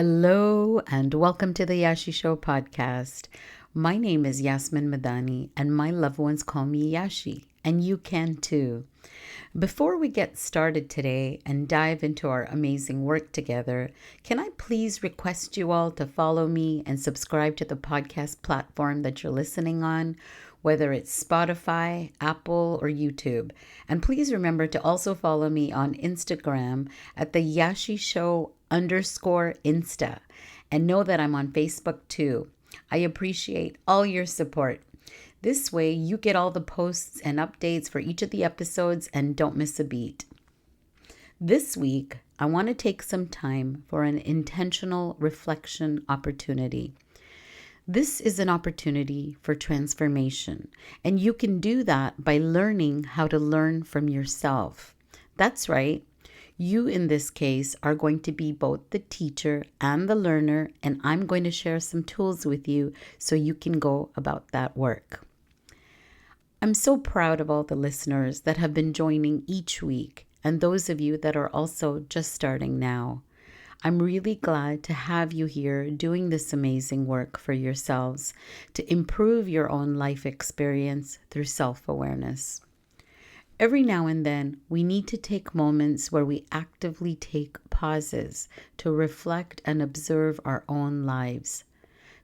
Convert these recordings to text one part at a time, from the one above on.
Hello and welcome to the Yashi Show podcast. My name is Yasmin Madani and my loved ones call me Yashi, and you can too. Before we get started today and dive into our amazing work together, can I please request you all to follow me and subscribe to the podcast platform that you're listening on, whether it's Spotify, Apple, or YouTube. And please remember to also follow me on Instagram at the Yashi Show _Insta, and know that I'm on Facebook too. I appreciate all your support. This way you get all the posts and updates for each of the episodes and don't miss a beat. This week, I want to take some time for an intentional reflection opportunity. This is an opportunity for transformation, and you can do that by learning how to learn from yourself. That's right. You, in this case, are going to be both the teacher and the learner, and I'm going to share some tools with you so you can go about that work. I'm so proud of all the listeners that have been joining each week, and those of you that are also just starting now. I'm really glad to have you here doing this amazing work for yourselves to improve your own life experience through self-awareness. Every now and then, we need to take moments where we actively take pauses to reflect and observe our own lives.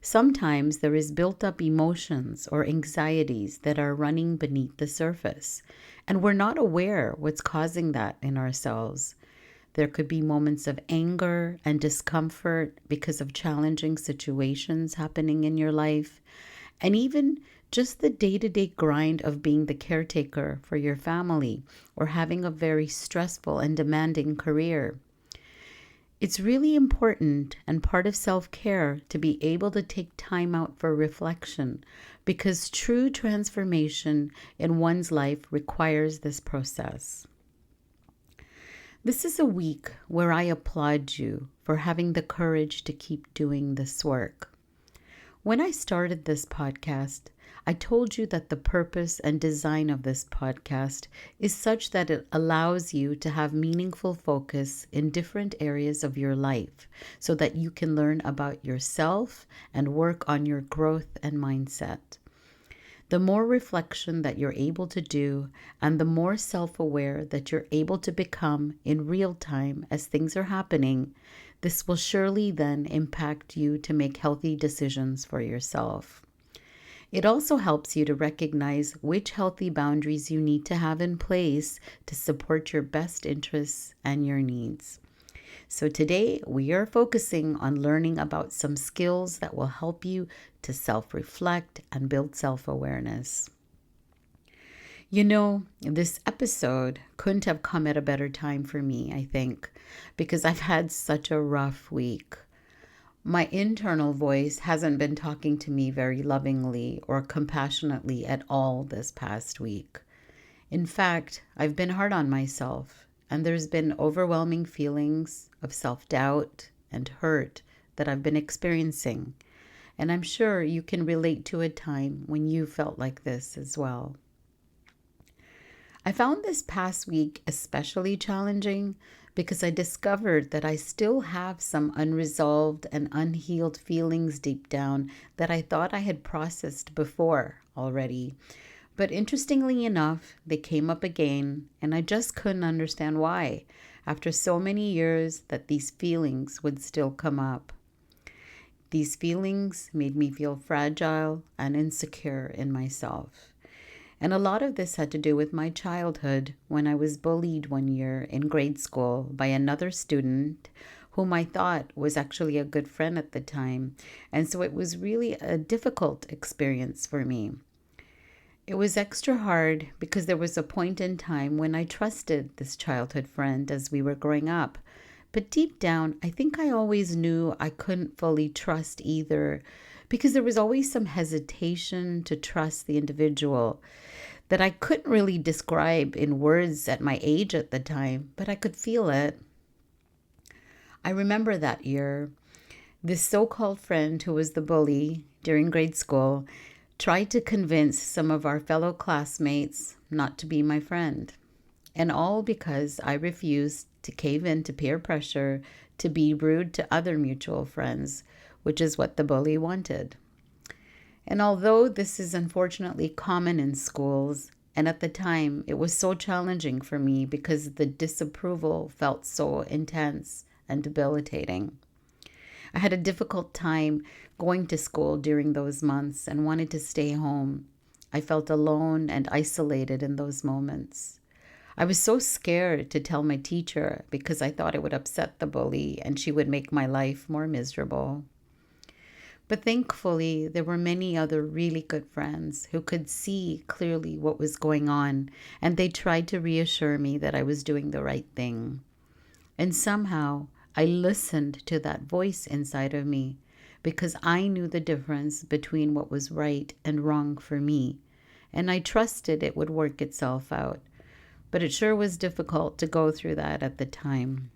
Sometimes there is built up emotions or anxieties that are running beneath the surface, and we're not aware what's causing that in ourselves. There could be moments of anger and discomfort because of challenging situations happening in your life, and even just the day-to-day grind of being the caretaker for your family or having a very stressful and demanding career. It's really important and part of self-care to be able to take time out for reflection, because true transformation in one's life requires this process. This is a week where I applaud you for having the courage to keep doing this work. When I started this podcast, I told you that the purpose and design of this podcast is such that it allows you to have meaningful focus in different areas of your life so that you can learn about yourself and work on your growth and mindset. The more reflection that you're able to do and the more self-aware that you're able to become in real time as things are happening, this will surely then impact you to make healthy decisions for yourself. It also helps you to recognize which healthy boundaries you need to have in place to support your best interests and your needs. So today we are focusing on learning about some skills that will help you to self-reflect and build self-awareness. You know, this episode couldn't have come at a better time for me, I think, because I've had such a rough week. My internal voice hasn't been talking to me very lovingly or compassionately at all this past week. In fact, I've been hard on myself, and there's been overwhelming feelings of self-doubt and hurt that I've been experiencing. And I'm sure you can relate to a time when you felt like this as well. I found this past week especially challenging because I discovered that I still have some unresolved and unhealed feelings deep down that I thought I had processed before already. But interestingly enough, they came up again, and I just couldn't understand why, after so many years, that these feelings would still come up. These feelings made me feel fragile and insecure in myself. And a lot of this had to do with my childhood when I was bullied one year in grade school by another student whom I thought was actually a good friend at the time. And so it was really a difficult experience for me. It was extra hard because there was a point in time when I trusted this childhood friend as we were growing up. But deep down, I think I always knew I couldn't fully trust either, because there was always some hesitation to trust the individual that I couldn't really describe in words at my age at the time, but I could feel it. I remember that year, this so-called friend who was the bully during grade school tried to convince some of our fellow classmates not to be my friend. And all because I refused to cave in to peer pressure to be rude to other mutual friends, which is what the bully wanted. And although this is unfortunately common in schools, and at the time it was so challenging for me because the disapproval felt so intense and debilitating. I had a difficult time going to school during those months and wanted to stay home. I felt alone and isolated in those moments. I was so scared to tell my teacher because I thought it would upset the bully and she would make my life more miserable. But thankfully, there were many other really good friends who could see clearly what was going on, and they tried to reassure me that I was doing the right thing. And somehow, I listened to that voice inside of me because I knew the difference between what was right and wrong for me, and I trusted it would work itself out. But it sure was difficult to go through that at the time.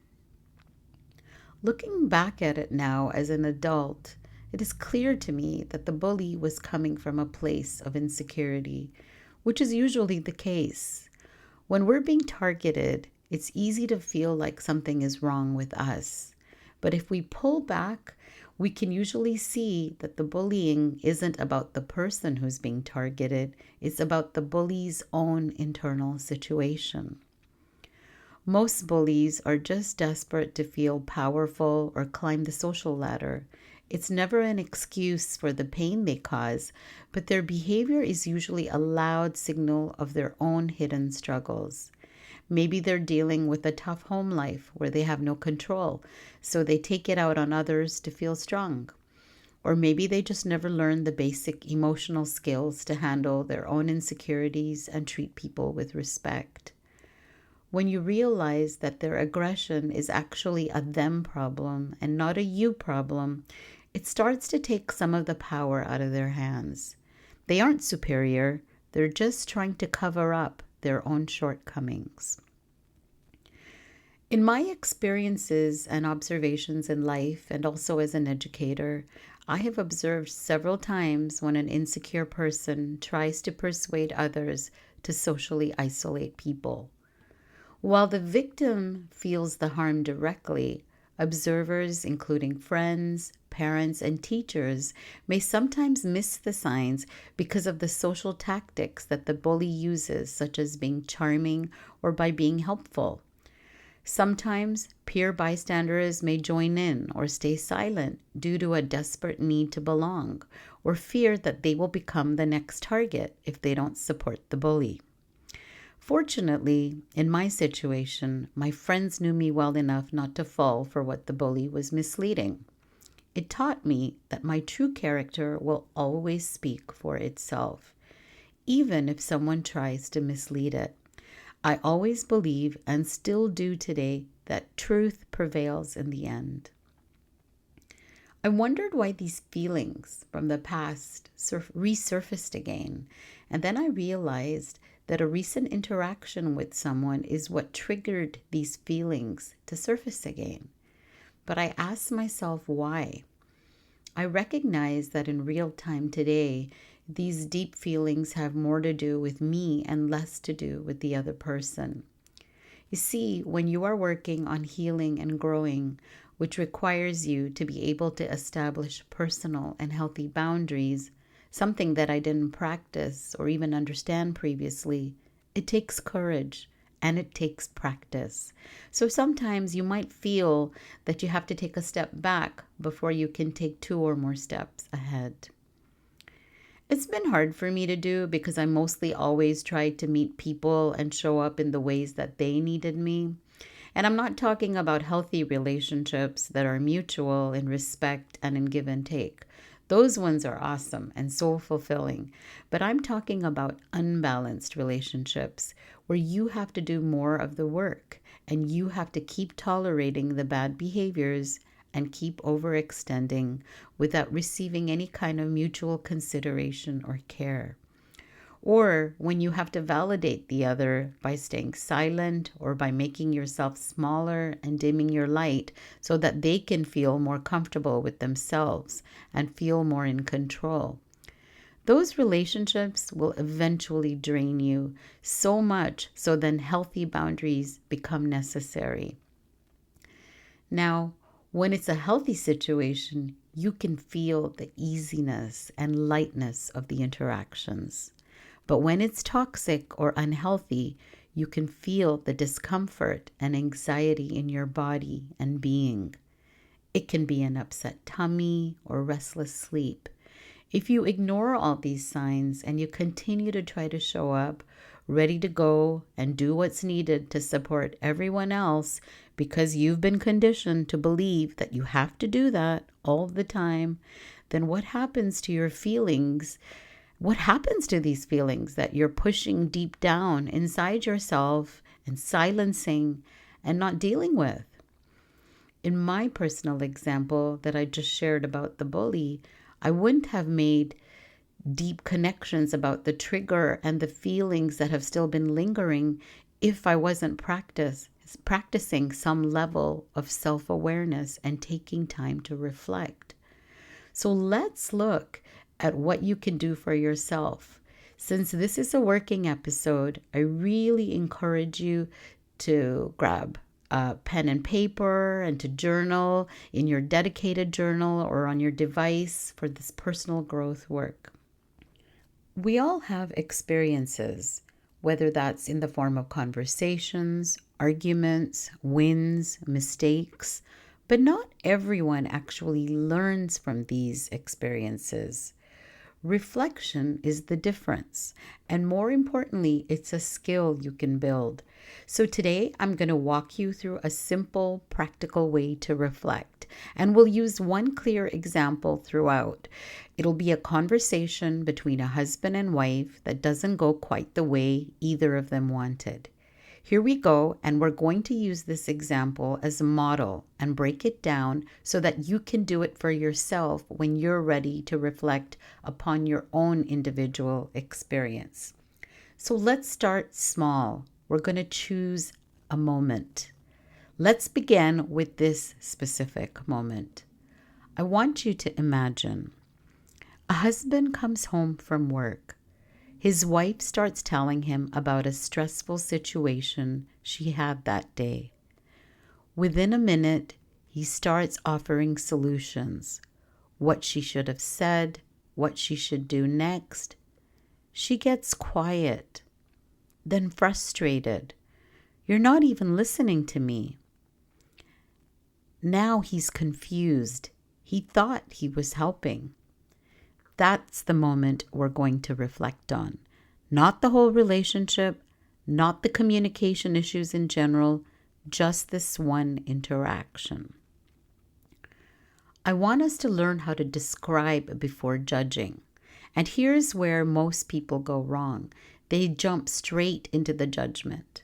Looking back at it now as an adult, it is clear to me that the bully was coming from a place of insecurity, which is usually the case. When we're being targeted, it's easy to feel like something is wrong with us. But if we pull back, we can usually see that the bullying isn't about the person who's being targeted, it's about the bully's own internal situation. Most bullies are just desperate to feel powerful or climb the social ladder. It's never an excuse for the pain they cause, but their behavior is usually a loud signal of their own hidden struggles. Maybe they're dealing with a tough home life where they have no control, so they take it out on others to feel strong. Or maybe they just never learned the basic emotional skills to handle their own insecurities and treat people with respect. When you realize that their aggression is actually a them problem and not a you problem, it starts to take some of the power out of their hands. They aren't superior, they're just trying to cover up their own shortcomings. In my experiences and observations in life, and also as an educator, I have observed several times when an insecure person tries to persuade others to socially isolate people. While the victim feels the harm directly, observers, including friends, parents, and teachers, may sometimes miss the signs because of the social tactics that the bully uses, such as being charming or by being helpful. Sometimes peer bystanders may join in or stay silent due to a desperate need to belong or fear that they will become the next target if they don't support the bully. Fortunately, in my situation, my friends knew me well enough not to fall for what the bully was misleading. It taught me that my true character will always speak for itself, even if someone tries to mislead it. I always believe, and still do today, that truth prevails in the end. I wondered why these feelings from the past resurfaced again, and then I realized that a recent interaction with someone is what triggered these feelings to surface again. But I asked myself why. I recognize that in real time today, these deep feelings have more to do with me and less to do with the other person. You see, when you are working on healing and growing, which requires you to be able to establish personal and healthy boundaries, something that I didn't practice or even understand previously, it takes courage and it takes practice. So sometimes you might feel that you have to take a step back before you can take 2 or more steps ahead. It's been hard for me to do because I mostly always tried to meet people and show up in the ways that they needed me. And I'm not talking about healthy relationships that are mutual in respect and in give and take. Those ones are awesome and so fulfilling. But I'm talking about unbalanced relationships where you have to do more of the work and you have to keep tolerating the bad behaviors and keep overextending without receiving any kind of mutual consideration or care. Or when you have to validate the other by staying silent or by making yourself smaller and dimming your light so that they can feel more comfortable with themselves and feel more in control. Those relationships will eventually drain you so much so then healthy boundaries become necessary. Now, When it's a healthy situation, you can feel the easiness and lightness of the interactions. But when it's toxic or unhealthy, you can feel the discomfort and anxiety in your body and being. It can be an upset tummy or restless sleep. If you ignore all these signs and you continue to try to show up, ready to go and do what's needed to support everyone else because you've been conditioned to believe that you have to do that all the time, then what happens to your feelings? What happens to these feelings that you're pushing deep down inside yourself and silencing and not dealing with? In my personal example that I just shared about the bully, I wouldn't have made deep connections about the trigger and the feelings that have still been lingering if I wasn't practicing some level of self-awareness and taking time to reflect. So let's look at what you can do for yourself. Since this is a working episode, I really encourage you to grab pen and paper and to journal in your dedicated journal or on your device for this personal growth work. We all have experiences, whether that's in the form of conversations, arguments, wins, mistakes, but not everyone actually learns from these experiences. Reflection is the difference. And more importantly, it's a skill you can build. So today I'm going to walk you through a simple, practical way to reflect. And we'll use one clear example throughout. It'll be a conversation between a husband and wife that doesn't go quite the way either of them wanted. Here we go, and we're going to use this example as a model and break it down so that you can do it for yourself when you're ready to reflect upon your own individual experience. So let's start small. We're going to choose a moment. Let's begin with this specific moment. I want you to imagine a husband comes home from work. His wife starts telling him about a stressful situation she had that day. Within a minute, he starts offering solutions, what she should have said, what she should do next. She gets quiet, then frustrated. You're not even listening to me. Now he's confused. He thought he was helping. That's the moment we're going to reflect on. Not the whole relationship, not the communication issues in general, just this one interaction. I want us to learn how to describe before judging. And here's where most people go wrong. They jump straight into the judgment.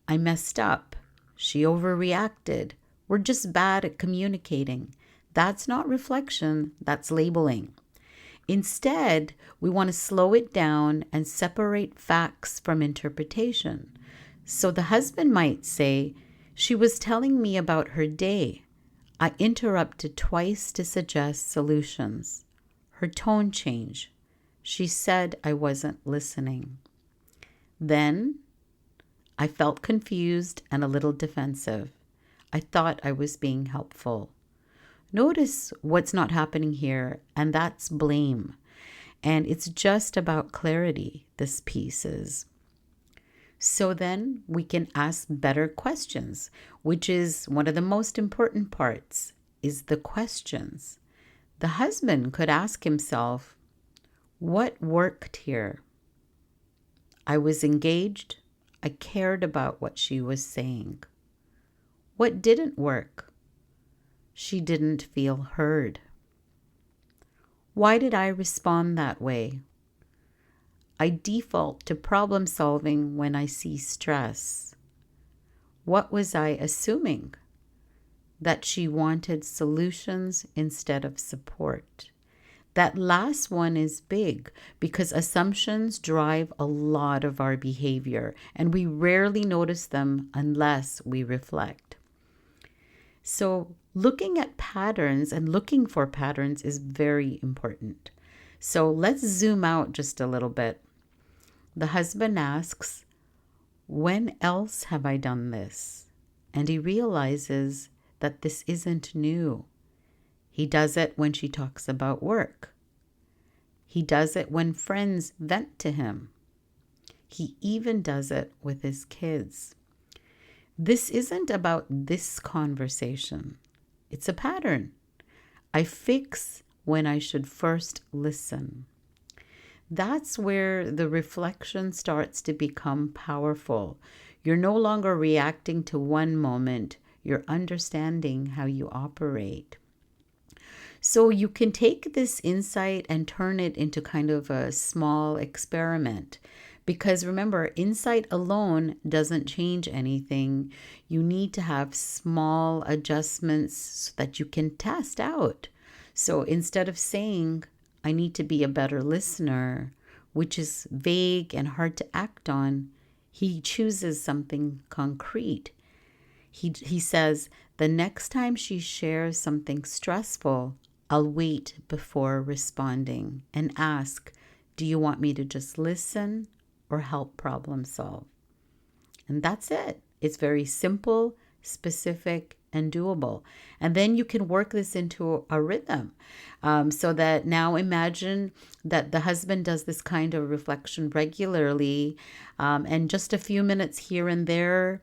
I messed up. She overreacted. We're just bad at communicating. That's not reflection, that's labeling. Instead, we want to slow it down and separate facts from interpretation. So the husband might say, she was telling me about her day. I interrupted twice to suggest solutions. Her tone changed. She said I wasn't listening. Then I felt confused and a little defensive. I thought I was being helpful. Notice what's not happening here, and that's blame. And it's just about clarity, this piece is. So then we can ask better questions, which is one of the most important parts, is the questions. The husband could ask himself, what worked here? I was engaged. I cared about what she was saying. What didn't work? She didn't feel heard. Why did I respond that way? I default to problem solving when I see stress. What was I assuming? That she wanted solutions instead of support. That last one is big because assumptions drive a lot of our behavior, and we rarely notice them unless we reflect. So looking at patterns and looking for patterns is very important. So let's zoom out just a little bit. The husband asks, when else have I done this? And he realizes that this isn't new. He does it when she talks about work. He does it when friends vent to him. He even does it with his kids. This isn't about this conversation. It's a pattern. I fix when I should first listen. That's where the reflection starts to become powerful. You're no longer reacting to one moment. You're understanding how you operate. So you can take this insight and turn it into kind of a small experiment. Because remember, insight alone doesn't change anything. You need to have small adjustments so that you can test out. So instead of saying, I need to be a better listener, which is vague and hard to act on, he chooses something concrete. He says, the next time she shares something stressful, I'll wait before responding and ask, do you want me to just listen or help problem solve? And that's it. It's very simple, specific, and doable. And then you can work this into a rhythm. So that now imagine that the husband does this kind of reflection regularly, and just a few minutes here and there.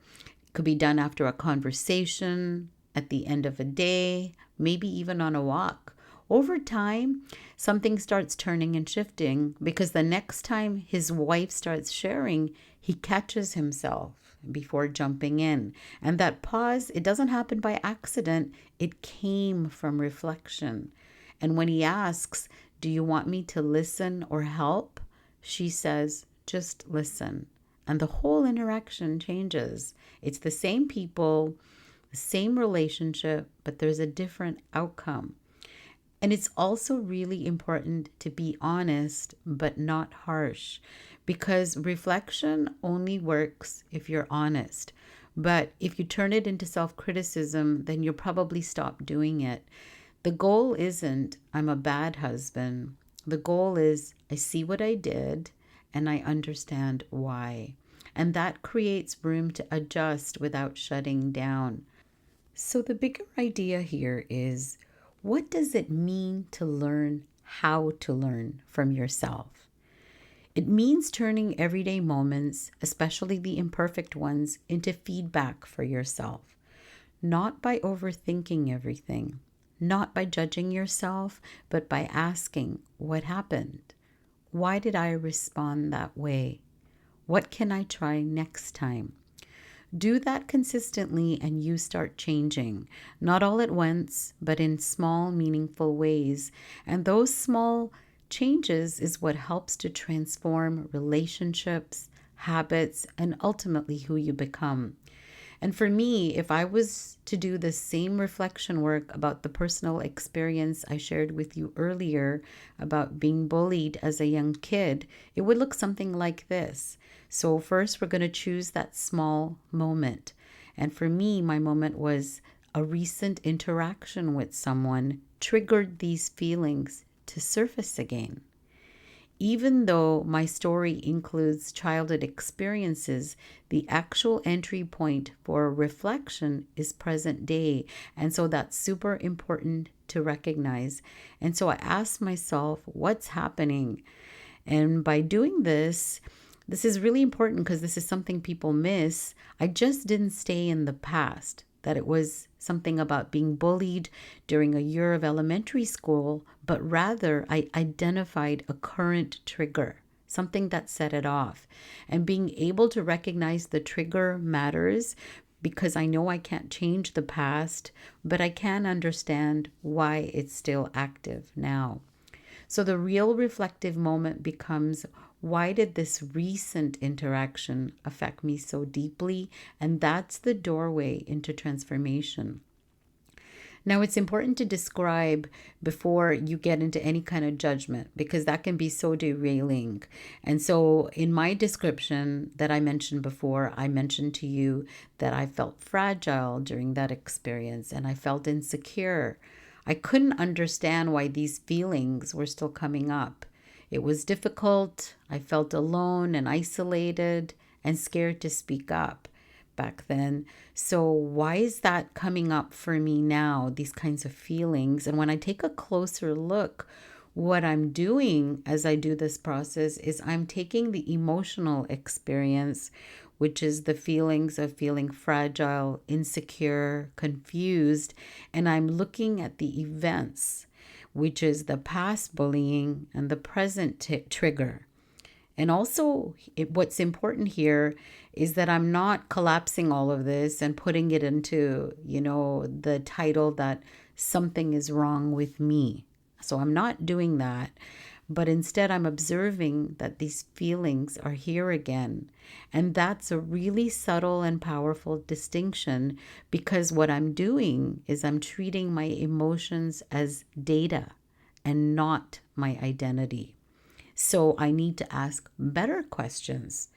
Could be done after a conversation, at the end of a day, maybe even on a walk. Over time, something starts turning and shifting because the next time his wife starts sharing, he catches himself before jumping in. And that pause, it doesn't happen by accident. It came from reflection. And when he asks, do you want me to listen or help? She says, just listen. And the whole interaction changes. It's the same people, the same relationship, but there's a different outcome. And it's also really important to be honest, but not harsh, because reflection only works if you're honest. But if you turn it into self-criticism, then you'll probably stop doing it. The goal isn't, I'm a bad husband. The goal is, I see what I did and I understand why. And that creates room to adjust without shutting down. So the bigger idea here is, what does it mean to learn how to learn from yourself? It means turning everyday moments, especially the imperfect ones, into feedback for yourself. Not by overthinking everything, not by judging yourself, but by asking, what happened? Why did I respond that way? What can I try next time? Do that consistently and you start changing, not all at once, but in small, meaningful ways. And those small changes is what helps to transform relationships, habits, and ultimately who you become. And for me, if I was to do the same reflection work about the personal experience I shared with you earlier about being bullied as a young kid, it would look something like this. So first, we're going to choose that small moment. And for me, my moment was a recent interaction with someone triggered these feelings to surface again. Even though my story includes childhood experiences, the actual entry point for reflection is present day. And so that's super important to recognize. And so I asked myself, what's happening? And by doing this is really important because this is something people miss. I just didn't stay in the past, that it was something about being bullied during a year of elementary school, but rather I identified a current trigger, something that set it off. And being able to recognize the trigger matters because I know I can't change the past, but I can understand why it's still active now. So the real reflective moment becomes, why did this recent interaction affect me so deeply? And that's the doorway into transformation. Now, it's important to describe before you get into any kind of judgment because that can be so derailing. And so in my description that I mentioned before, I mentioned to you that I felt fragile during that experience and I felt insecure. I couldn't understand why these feelings were still coming up. It was difficult. I felt alone and isolated and scared to speak up. back then. So why is that coming up for me now, these kinds of feelings? And when I take a closer look, what I'm doing as I do this process is I'm taking the emotional experience, which is the feelings of feeling fragile, insecure, confused, and I'm looking at the events, which is the past bullying and the present trigger. And also, what's important here is that I'm not collapsing all of this and putting it into, the title that something is wrong with me. So I'm not doing that. But instead, I'm observing that these feelings are here again. And that's a really subtle and powerful distinction, because what I'm doing is I'm treating my emotions as data and not my identity. So I need to ask better questions.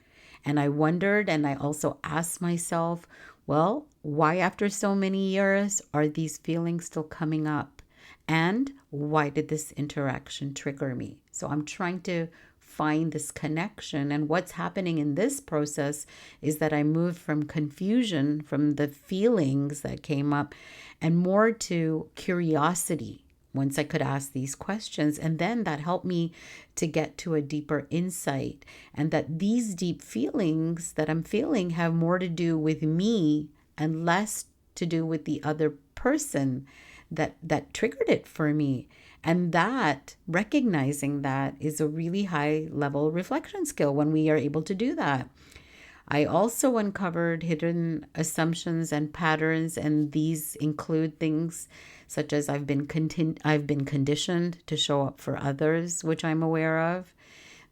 And I wondered, and I also asked myself, well, why after so many years are these feelings still coming up? And why did this interaction trigger me? So I'm trying to find this connection. And what's happening in this process is that I moved from confusion from the feelings that came up and more to curiosity once I could ask these questions. And then that helped me to get to a deeper insight, and that these deep feelings that I'm feeling have more to do with me and less to do with the other person that triggered it for me. And that recognizing that is a really high level reflection skill when we are able to do that. I also uncovered hidden assumptions and patterns, and these include things such as I've been conditioned to show up for others, which I'm aware of,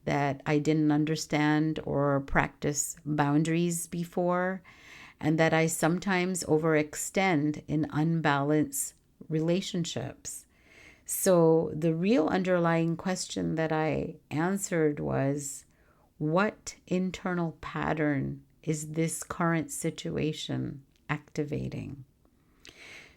that I didn't understand or practice boundaries before, and that I sometimes overextend in unbalanced relationships. So the real underlying question that I answered was, what internal pattern is this current situation activating?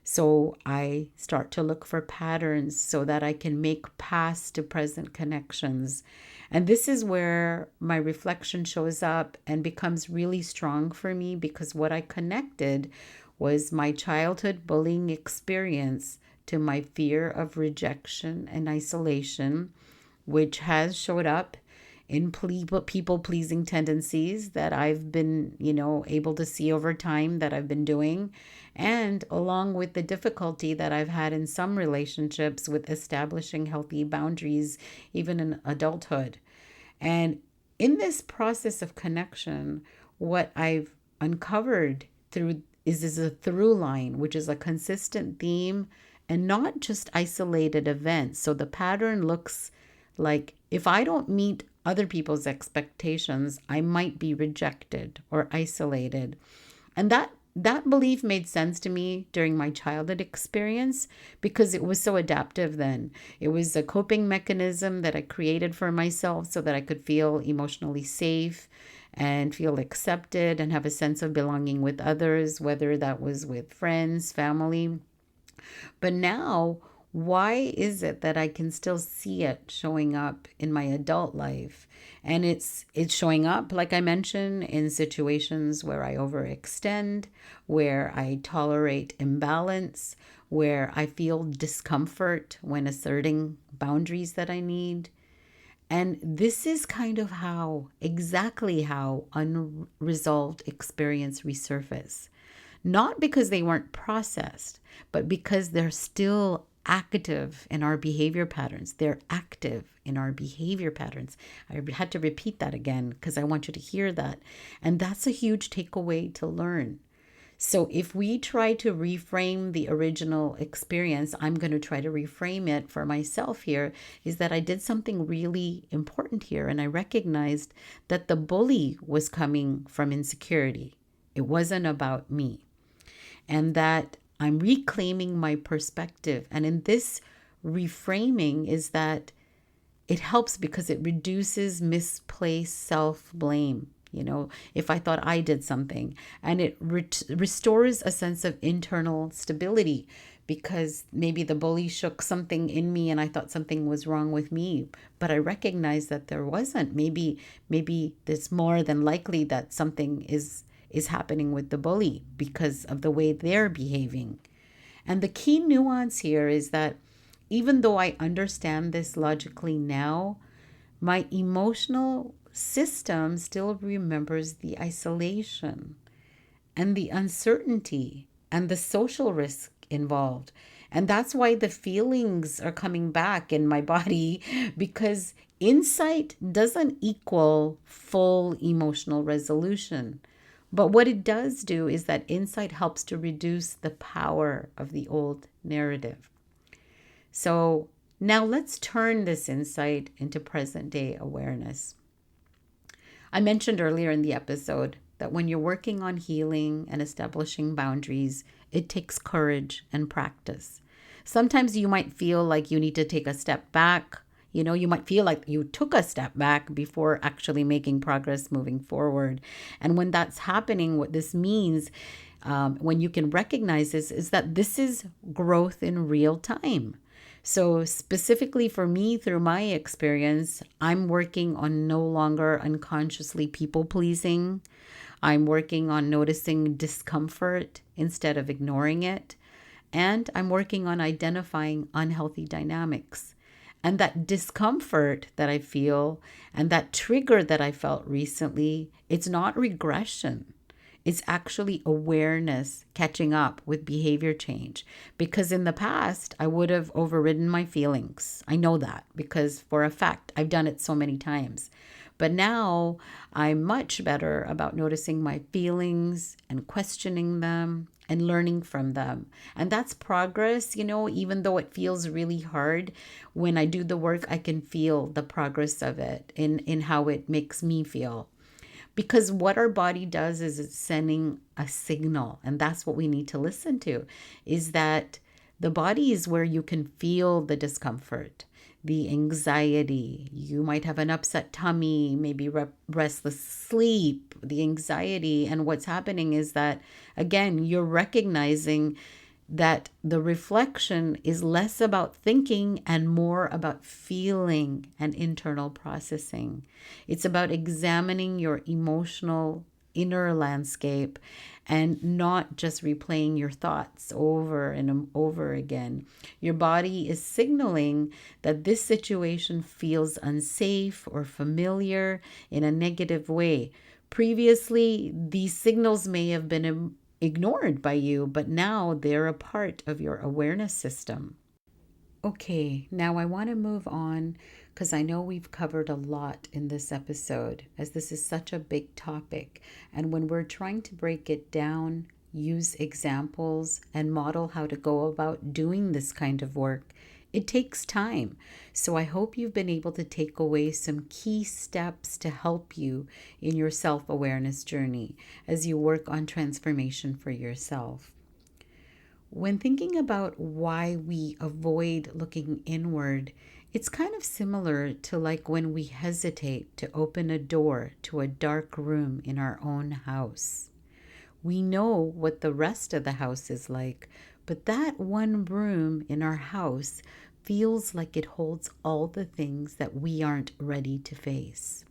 So I start to look for patterns so that I can make past to present connections. And this is where my reflection shows up and becomes really strong for me, because what I connected was my childhood bullying experience to my fear of rejection and isolation, which has showed up in people pleasing tendencies that I've been, able to see over time that I've been doing. And along with the difficulty that I've had in some relationships with establishing healthy boundaries, even in adulthood. And in this process of connection, what I've uncovered is a through line, which is a consistent theme and not just isolated events. So the pattern looks like, if I don't meet other people's expectations, I might be rejected or isolated. And that belief made sense to me during my childhood experience, because it was so adaptive then. It was a coping mechanism that I created for myself so that I could feel emotionally safe and feel accepted and have a sense of belonging with others, whether that was with friends, family. But now, why is it that I can still see it showing up in my adult life? And it's showing up, like I mentioned, in situations where I overextend, where I tolerate imbalance, where I feel discomfort when asserting boundaries that I need. And this is kind of exactly how unresolved experience resurface. Not because they weren't processed, but because they're still active in our behavior patterns. They're active in our behavior patterns. I had to repeat that again because I want you to hear that. And that's a huge takeaway to learn. So if we try to reframe the original experience, I'm going to try to reframe it for myself here, is that I did something really important here. And I recognized that the bully was coming from insecurity. It wasn't about me. And that I'm reclaiming my perspective. And in this reframing is that it helps because it reduces misplaced self-blame. If I thought I did something, and it restores a sense of internal stability, because maybe the bully shook something in me and I thought something was wrong with me, but I recognized that there wasn't. Maybe it's more than likely that something is is happening with the bully because of the way they're behaving. And the key nuance here is that even though I understand this logically now, my emotional system still remembers the isolation and the uncertainty and the social risk involved. And that's why the feelings are coming back in my body, because insight doesn't equal full emotional resolution. But what it does do is that insight helps to reduce the power of the old narrative. So now let's turn this insight into present day awareness. I mentioned earlier in the episode that when you're working on healing and establishing boundaries, it takes courage and practice. Sometimes you might feel like you need to take a step back. You might feel like you took a step back before actually making progress moving forward. And when that's happening, what this means, when you can recognize this, is that this is growth in real time. So specifically for me, through my experience, I'm working on no longer unconsciously people pleasing. I'm working on noticing discomfort instead of ignoring it. And I'm working on identifying unhealthy dynamics. And that discomfort that I feel and that trigger that I felt recently, it's not regression. It's actually awareness catching up with behavior change. Because in the past, I would have overridden my feelings. I know that because for a fact, I've done it so many times. But now I'm much better about noticing my feelings and questioning them and learning from them. And that's progress, even though it feels really hard. When I do the work, I can feel the progress of it in how it makes me feel. Because what our body does is it's sending a signal, and that's what we need to listen to, is that the body is where you can feel the discomfort, the anxiety. You might have an upset tummy, maybe restless sleep, the anxiety. And what's happening is that, again, you're recognizing that the reflection is less about thinking and more about feeling and internal processing. It's about examining your emotional inner landscape and not just replaying your thoughts over and over again. Your body is signaling that this situation feels unsafe or familiar in a negative way. Previously, these signals may have been ignored by you, but now they're a part of your awareness system. Okay, now I want to move on because I know we've covered a lot in this episode, as this is such a big topic. And when we're trying to break it down, use examples, and model how to go about doing this kind of work, it takes time. So I hope you've been able to take away some key steps to help you in your self-awareness journey as you work on transformation for yourself. When thinking about why we avoid looking inward, it's kind of similar to like when we hesitate to open a door to a dark room in our own house. We know what the rest of the house is like, but that one room in our house feels like it holds all the things that we aren't ready to face.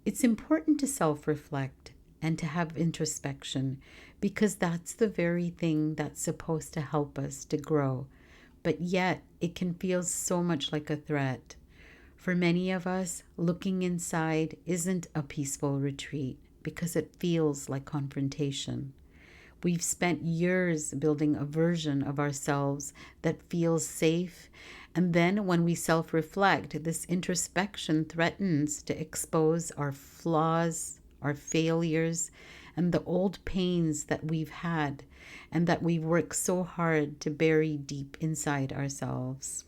It's important to self-reflect and to have introspection because that's the very thing that's supposed to help us to grow. But yet, it can feel so much like a threat. For many of us, looking inside isn't a peaceful retreat because it feels like confrontation. We've spent years building a version of ourselves that feels safe, and then when we self-reflect, this introspection threatens to expose our flaws, our failures, and the old pains that we've had and that we've worked so hard to bury deep inside ourselves.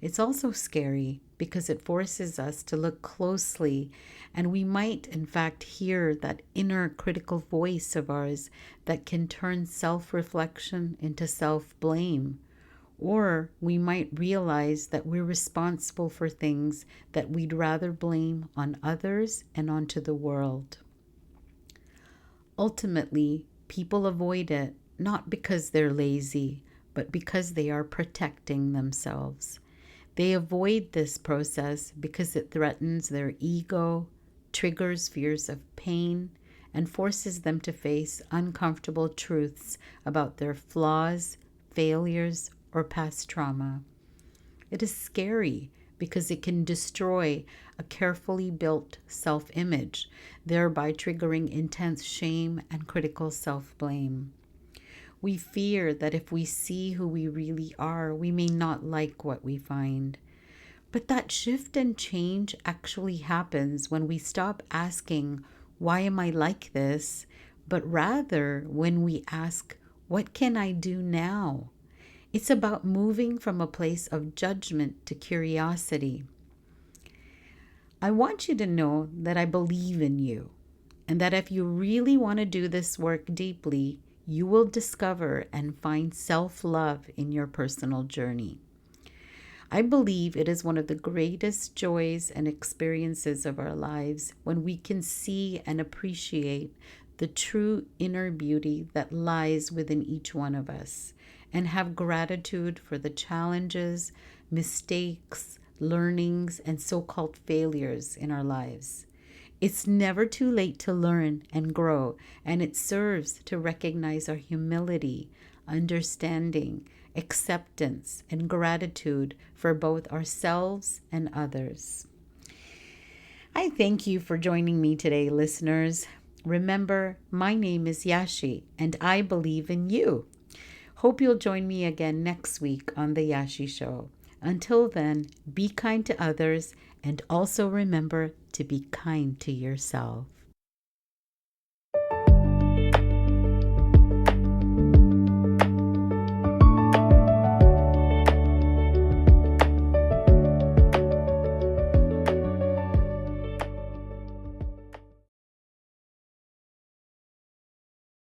It's also scary because it forces us to look closely, and we might, in fact, hear that inner critical voice of ours that can turn self-reflection into self-blame. Or we might realize that we're responsible for things that we'd rather blame on others and onto the world. Ultimately, people avoid it not because they're lazy, but because they are protecting themselves. They avoid this process because it threatens their ego, triggers fears of pain, and forces them to face uncomfortable truths about their flaws, failures, or past trauma. It is scary because it can destroy a carefully built self image, thereby triggering intense shame and critical self blame. We fear that if we see who we really are, we may not like what we find. But that shift and change actually happens when we stop asking, "Why am I like this?" but rather when we ask, "What can I do now?" It's about moving from a place of judgment to curiosity. I want you to know that I believe in you, and that if you really want to do this work deeply, you will discover and find self love in your personal journey. I believe it is one of the greatest joys and experiences of our lives when we can see and appreciate the true inner beauty that lies within each one of us, and have gratitude for the challenges, mistakes, learnings, and so called failures in our lives. It's never too late to learn and grow, and it serves to recognize our humility, understanding, acceptance, and gratitude for both ourselves and others. I thank you for joining me today, listeners. Remember, my name is Yashi, and I believe in you. Hope you'll join me again next week on The Yashi Show. Until then, be kind to others and also remember to be kind to yourself.